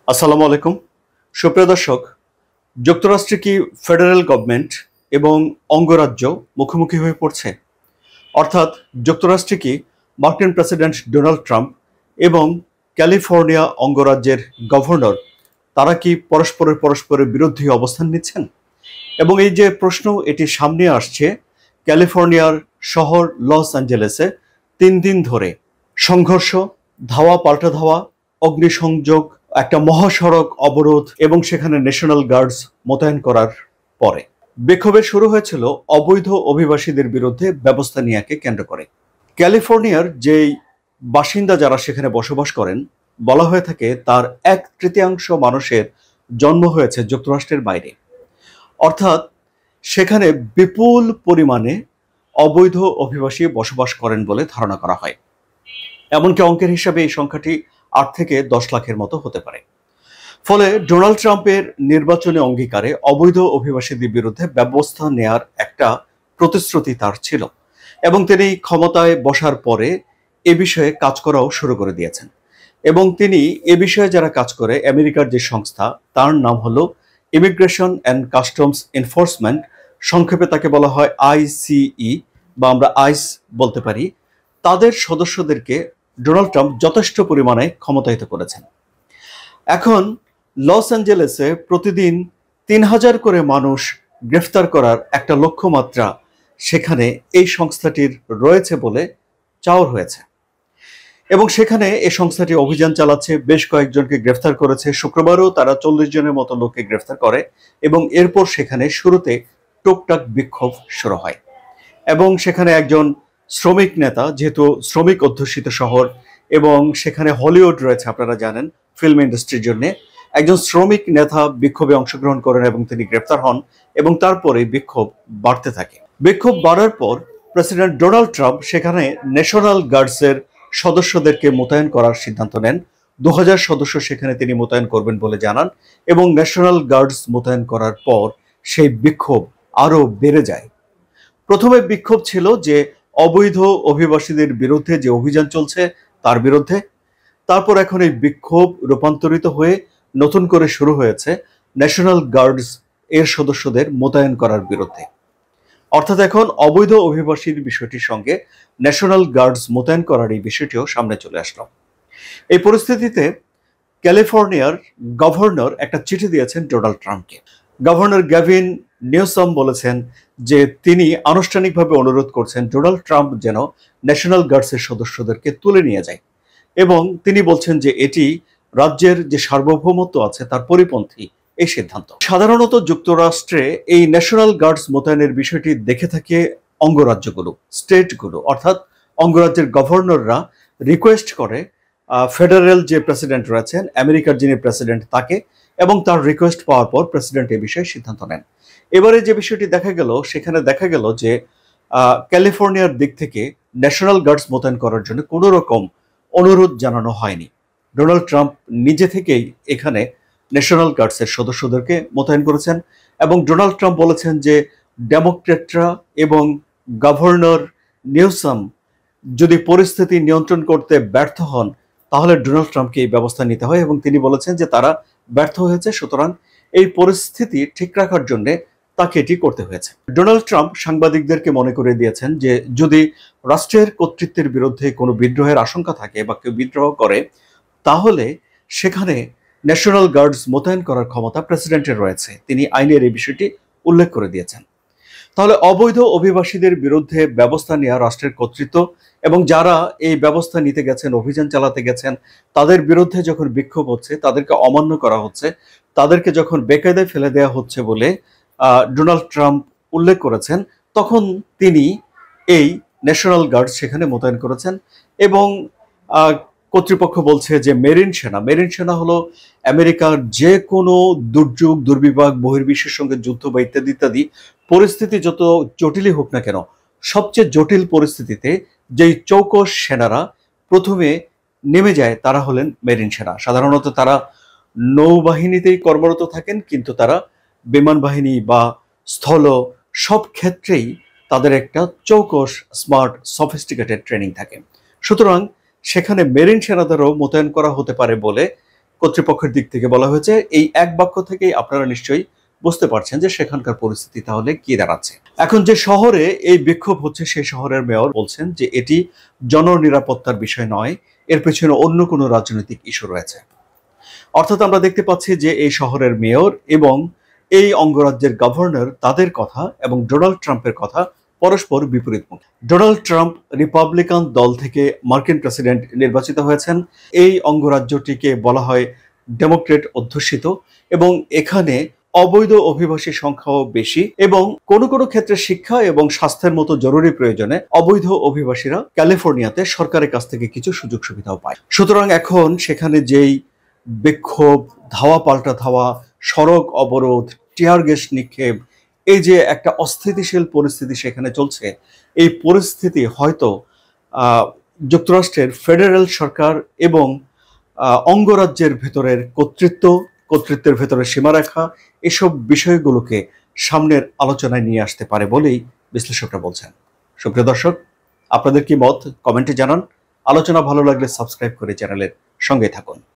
আসসালামু আলাইকুম সুপ্রিয় দর্শক। যুক্তরাষ্ট্রে কি ফেডারেল গভর্নমেন্ট এবং অঙ্গরাজ্য মুখোমুখি হয়ে পড়ছে? অর্থাৎ যুক্তরাষ্ট্রে কি মার্কিন প্রেসিডেন্ট ডোনাল্ড ট্রাম্প এবং ক্যালিফোর্নিয়া অঙ্গরাজ্যের গভর্নর তারা কি পরস্পরের বিরুদ্ধে অবস্থান নিচ্ছেন? এবং এই যে প্রশ্ন এটি সামনে আসছে, ক্যালিফোর্নিয়ার শহর লস অ্যাঞ্জেলেসে 3 দিন ধরে সংঘর্ষ, ধাওয়া পাল্টা ধাওয়া, অগ্নিসংযোগ, একটা মহাসড়ক অবরোধ এবং সেখানে ন্যাশনাল গার্ডস মোতায়েন করার পরে বিক্ষোভের শুরু হয়েছিল অবৈধ অভিবাসীদের বিরুদ্ধে ব্যবস্থা নেওয়াকে কেন্দ্র করে। ক্যালিফোর্নিয়ার যেই বাসিন্দা যারা সেখানে বসবাস করেন, বলা হয়ে থাকে তার 1/3 মানুষের জন্ম হয়েছে যুক্তরাষ্ট্রের বাইরে। অর্থাৎ সেখানে বিপুল পরিমাণে অবৈধ অভিবাসী বসবাস করেন বলে ধারণা করা হয়। এমনকি অঙ্কের হিসাবে এই সংখ্যাটি 8 থেকে 10 লাখের মতো হতে পারে। ফলে ডোনাল্ড ট্রাম্পের নির্বাচনী অঙ্গীকারে অবৈধ অভিবাসীদের বিরুদ্ধে ব্যবস্থা নেয়ার একটা প্রতিশ্রুতি তার ছিল এবং তিনি ক্ষমতায় বসার পরে এ বিষয়ে কাজ করাও শুরু করে দিয়েছেন। এবং তিনি এ বিষয়ে যারা কাজ করে, আমেরিকার যে সংস্থা তার নাম হলো ইমিগ্রেশন অ্যান্ড কাস্টমস এনফোর্সমেন্ট, সংক্ষেপে তাকে বলা হয় আইসিই বা আমরা আইস বলতে পারি। তাদের সদস্যদেরকে ডোনাল্ড ট্রাম্প যথেষ্ট পরিমাণে ক্ষমতায়িত করেছেন। এখন লস অ্যাঞ্জেলেসে প্রতিদিন 3000 করে মানুষ গ্রেফতার করার একটা লক্ষ্যমাত্রা সেখানে এই সংস্থাটির রয়েছে বলে চাওয়া হয়েছে এবং সেখানে এই সংস্থাটি অভিযান চালাচ্ছে, বেশ কয়েকজনকে গ্রেফতার করেছে। শুক্রবারও তারা 40 জনের মতো লোককে গ্রেফতার করে এবং এরপর সেখানে শুরুতে টুকটাক বিক্ষোভ শুরু হয় এবং সেখানে একজন শ্রমিক নেতা, যেহেতু শ্রমিক অধ্যুষিত শহর এবং সেখানে হলিউড রয়েছে আপনারা জানেন ফিল্ম ইন্ডাস্ট্রির জন্য, একজন শ্রমিক নেতা বিক্ষোভে অংশগ্রহণ করেন এবং তিনি গ্রেফতার হন এবং তারপরে বিক্ষোভ বাড়তে থাকে। বিক্ষোভ বাড়ার পর প্রেসিডেন্ট ডোনাল্ড ট্রাম্প সেখানে ন্যাশনাল গার্ডসের সদস্যদেরকে মোতায়েন করার সিদ্ধান্ত নেন। 2000 সদস্য সেখানে তিনি মোতায়েন করবেন বলে জানান এবং ন্যাশনাল গার্ডস মোতায়েন করার পর সেই বিক্ষোভ আরো বেড়ে যায়। প্রথমে বিক্ষোভ ছিল যে অবৈধ অভিবাসীদের বিরুদ্ধে যে অভিযান চলছে তার বিরুদ্ধে। তারপর এখন এই বিক্ষোভ রূপান্তরিত হয়ে নতুন করে শুরু হয়েছে ন্যাশনাল গার্ডস এর সদস্যদের মোতায়েন করার বিরুদ্ধে। অর্থাৎ এখন অবৈধ অভিবাসীর বিষয়টির সঙ্গে ন্যাশনাল গার্ডস মোতায়েন করার এই বিষয়টিও সামনে চলে আসলো। এই পরিস্থিতিতে ক্যালিফোর্নিয়ার গভর্নর একটা চিঠি দিয়েছেন ডোনাল্ড ট্রাম্পকে। গভর্নর গ্যাভিন নিউসাম বলেছেন যে তিনি আনুষ্ঠানিকভাবে অনুরোধ করছেন ডোনাল্ড ট্রাম্প যেন ন্যাশনাল গার্ডসের সদস্যদেরকে তুলে নিয়ে যায় এবং তিনি বলছেন যে এটি রাজ্যের যে সার্বভৌমত্ব আছে তার পরিপন্থী এই সিদ্ধান্ত। সাধারণত যুক্তরাষ্ট্রে এই ন্যাশনাল গার্ডস মোতায়েনের বিষয়টি দেখে থাকে অঙ্গরাজ্যগুলো, স্টেটগুলো, অর্থাৎ অঙ্গরাজ্যের গভর্নররা রিকোয়েস্ট করে ফেডারেল যে প্রেসিডেন্ট রয়েছেন, আমেরিকার যিনি প্রেসিডেন্ট তাকে, এবং তার রিকোয়েস্ট পাওয়ার পর প্রেসিডেন্ট এই বিষয়ে সিদ্ধান্ত নেন। এবারে যে বিষয়টি দেখা গেল, সেখানে দেখা গেল যে ক্যালিফোর্নিয়ার দিক থেকে ন্যাশনাল গার্ডস মোতায়েন করার জন্য কোনো রকম অনুরোধ জানানো হয়নি। ডোনাল্ড ট্রাম্প নিজে থেকেই এখানে ন্যাশনাল গার্ডসের সদস্যদেরকে মোতায়েন করেছেন এবং ডোনাল্ড ট্রাম্প বলেছেন যে ডেমোক্রেটরা এবং গভর্নর নিউসাম যদি পরিস্থিতি নিয়ন্ত্রণ করতে ব্যর্থ হন তাহলে ডোনাল্ড ট্রাম্পকে এই ব্যবস্থা নিতে হয় এবং তিনি বলেছেন যে তারা ব্যর্থ হয়েছে, সুতরাং এই পরিস্থিতি ঠিক রাখার জন্য তাকে এটি করতে হয়েছে। ডোনাল্ড ট্রাম্প সাংবাদিকদেরকে মনে করে দিয়েছেন যে যদি রাষ্ট্রের কর্তৃত্বের বিরুদ্ধে কোনো বিদ্রোহের আশঙ্কা থাকে বা কেউ বিদ্রোহ করে তাহলে সেখানে ন্যাশনাল গার্ডস মোতায়েন করার ক্ষমতা প্রেসিডেন্টের রয়েছে। তিনি আইনের এই বিষয়টি উল্লেখ করে দিয়েছেন। তাহলে অবৈধ অভিবাসীদের বিরুদ্ধে ব্যবস্থা নেওয়া রাষ্ট্রের কর্তৃত্ব এবং যারা এই ব্যবস্থা নিতে গেছেন, অভিযান চালাতে গেছেন, তাদের বিরুদ্ধে যখন বিক্ষোভ হচ্ছে, তাদেরকে অমান্য করা হচ্ছে, তাদেরকে যখন বেকায়দায় ফেলে দেওয়া হচ্ছে বলে ডোনাল্ড ট্রাম্প উল্লেখ করেছেন, তখন তিনি এই ন্যাশনাল গার্ড সেখানে মোতায়েন করেছেন এবং কর্তৃপক্ষ বলছে যে মেরিন সেনা হলো আমেরিকার যে কোনো দুর্যোগ, দুর্বিপাক, বহির্বিশ্বের সঙ্গে যুদ্ধ বা ইত্যাদি ইত্যাদি পরিস্থিতি যত জটিলই হোক না কেন, সবচেয়ে জটিল পরিস্থিতিতে যেই চৌকস সেনারা প্রথমে নেমে যায় তারা হলেন মেরিন সেনা। সাধারণত তারা নৌবাহিনীতেই কর্মরত থাকেন, কিন্তু তারা বিমান বাহিনী বা স্থল সব ক্ষেত্রেই তাদের একটা চৌকস, স্মার্ট, সফিস্টিকেটেড ট্রেনিং থাকে। সুতরাং সেখানে মেরিন সেনাদেরও মোতায়েন করা হতে পারে বলে কর্তৃপক্ষের দিক থেকে বলা হয়েছে। এই এক বাক্য থেকেই আপনারা নিশ্চয়ই বুঝতে পারছেন যে সেখানকার পরিস্থিতি তাহলে কি দাঁড়াচ্ছে। এখন যে শহরে এই বিক্ষোভ হচ্ছে সেই শহরের মেয়র বলছেন যে এটি জননিরাপত্তার বিষয় নয়, এর পেছনে অন্য কোনো রাজনৈতিক ইস্যু রয়েছে। অর্থাৎ আমরা দেখতে পাচ্ছি যে এই শহরের মেয়র এবং এই অঙ্গরাজ্যের গভর্নর তাদের কথা এবং ডোনাল্ড ট্রাম্পের কথা পরস্পর বিপরীতমুখী। ডোনাল্ড ট্রাম্প রিপাবলিকান দল থেকে মার্কিন প্রেসিডেন্ট নির্বাচিত হয়েছেন। এই অঙ্গরাজ্যটিকে বলা হয় ডেমোক্রেট অধ্যুষিত এবং এখানে অবৈধ অভিবাসীর সংখ্যাও বেশি এবং কোনো কোনো ক্ষেত্রে শিক্ষা এবং স্বাস্থ্যের মতো জরুরি প্রয়োজনে অবৈধ অভিবাসীরা ক্যালিফোর্নিয়াতে সরকারের কাছ থেকে কিছু সুযোগ সুবিধাও পায়। সুতরাং এখন সেখানে যেই বিক্ষোভ, ধাওয়া পাল্টা ধাওয়া, সড়ক অবরোধ, টিয়ার গ্যাস নিক্ষেপ, এই যে একটা অস্থিতিশীল পরিস্থিতি সেখানে চলছে, এই পরিস্থিতি হয়তো যুক্তরাষ্ট্রের ফেডারেল সরকার এবং অঙ্গরাজ্যের ভেতরের কর্তৃত্বের ভেতরে সীমারেখা, এসব বিষয়গুলোকে সামনের আলোচনায় নিয়ে আসতে পারে বলেই বিশ্লেষকরা বলছেন। সুপ্রিয় দর্শক, আপনাদের কি মত কমেন্টে জানান। আলোচনা ভালো লাগলে সাবস্ক্রাইব করে চ্যানেলের সঙ্গে থাকুন।